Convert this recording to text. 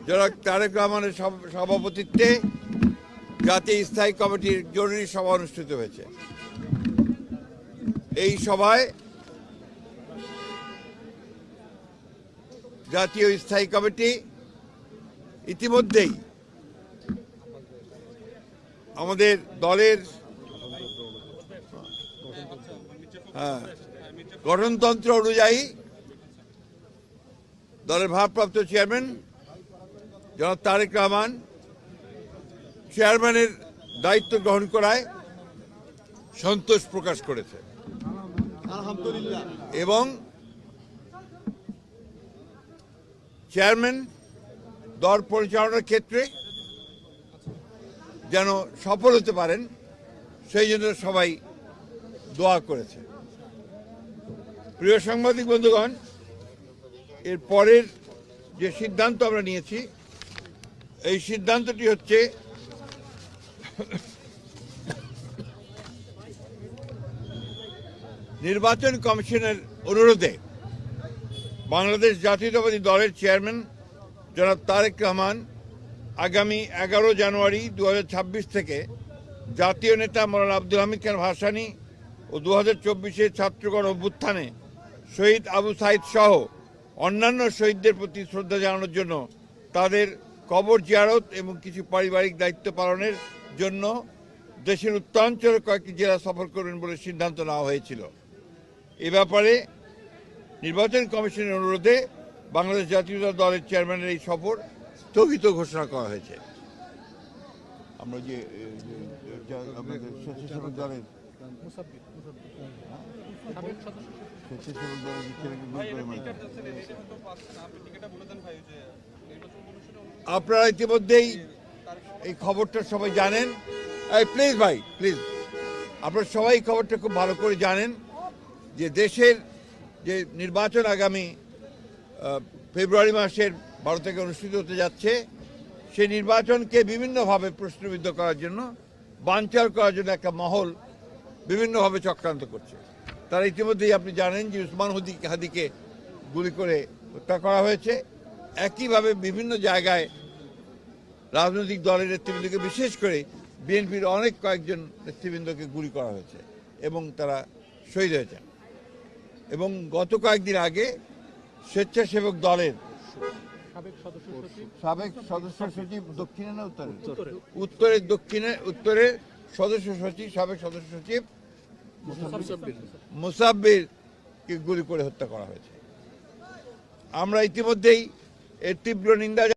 জনাব তারেক রহমানের সভাপতিত্বে জাতীয় স্থায়ী কমিটির জরুরি সভা অনুষ্ঠিত হয়েছে। এই সভায় জাতীয় স্থায়ী কমিটি ইতিমধ্যেই আমাদের দলের গঠনতন্ত্র অনুযায়ী দলের ভারপ্রাপ্ত চেয়ারম্যান জনাব তারেক রহমান চেয়ারম্যানের দায়িত্ব গ্রহণ করায় সন্তোষ প্রকাশ করেছে এবং চেয়ারম্যান দল পরিচালনার ক্ষেত্রে যেন সফল হতে পারেন সেই জন্য সবাই দোয়া করেছে। প্রিয় সাংবাদিক বন্ধুগণ, এর পরের যে সিদ্ধান্ত আমরা নিয়েছি, এই সিদ্ধান্তটি হচ্ছে নির্বাচন কমিশনের অনুরোধে বাংলাদেশ জাতীয়তাবাদী দলের চেয়ারম্যান জনাব তারেক রহমান আগামী 11 জানুয়ারি 2026 থেকে জাতীয় নেতা মৌলানা আব্দুল হামিদ খান ভাসানী ও 2024-এর ছাত্রগণ অভ্যুত্থানে শহীদ আবু সাইদ সহ অন্যান্য শহীদদের প্রতি শ্রদ্ধা জানানোর জন্য তাদের কবর জিয়ারত এবং কিছু পারিবারিক দায়িত্ব পালনের জন্য দেশের উত্তরাঞ্চলের কয়েকটি জেলা সফর করবেন বলে সিদ্ধান্ত নেওয়া হয়েছিল। এ ব্যাপারে নির্বাচন কমিশনের অনুরোধে বাংলাদেশ জাতীয়তাবাদী দলের চেয়ারম্যানের এই সফর স্থগিত ঘোষণা করা হয়েছে। আমরা যে আমাদের স্বেচ্ছাসেবক দলের আপনারা ইতিমধ্যেই এই খবরটা সবাই জানেন। প্লিজ ভাই প্লিজ, আপনারা সবাই খবরটা খুব ভালো করে জানেন যে দেশের যে নির্বাচন আগামী ফেব্রুয়ারি মাসের 12 থেকে অনুষ্ঠিত হতে যাচ্ছে, সেই নির্বাচনকে বিভিন্নভাবে প্রশ্নবিদ্ধ করার জন্য, বানচাল করার জন্য একটা মহল বিভিন্নভাবে চক্রান্ত করছে। তারা ইতিমধ্যেই আপনি জানেন যে উসমান হাদিকে গুলি করে হত্যা করা হয়েছে। একইভাবে বিভিন্ন জায়গায় রাজনৈতিক দলের নেতৃবৃন্দকে, বিশেষ করে বিএনপির অনেক কয়েকজন নেতৃবৃন্দকে গুলি করা হয়েছে এবং তারা শহীদ হয়েছেন। এবং গত কয়েকদিন আগে স্বেচ্ছাসেবক দলের সাবেক সদস্য সচিব দক্ষিণে না উত্তরের সদস্য সচিব, সাবেক সদস্য সচিব মুসাব্বিরকে গুলি করে হত্যা করা হয়েছে। আমরা ইতিমধ্যেই এর তীব্র নিন্দা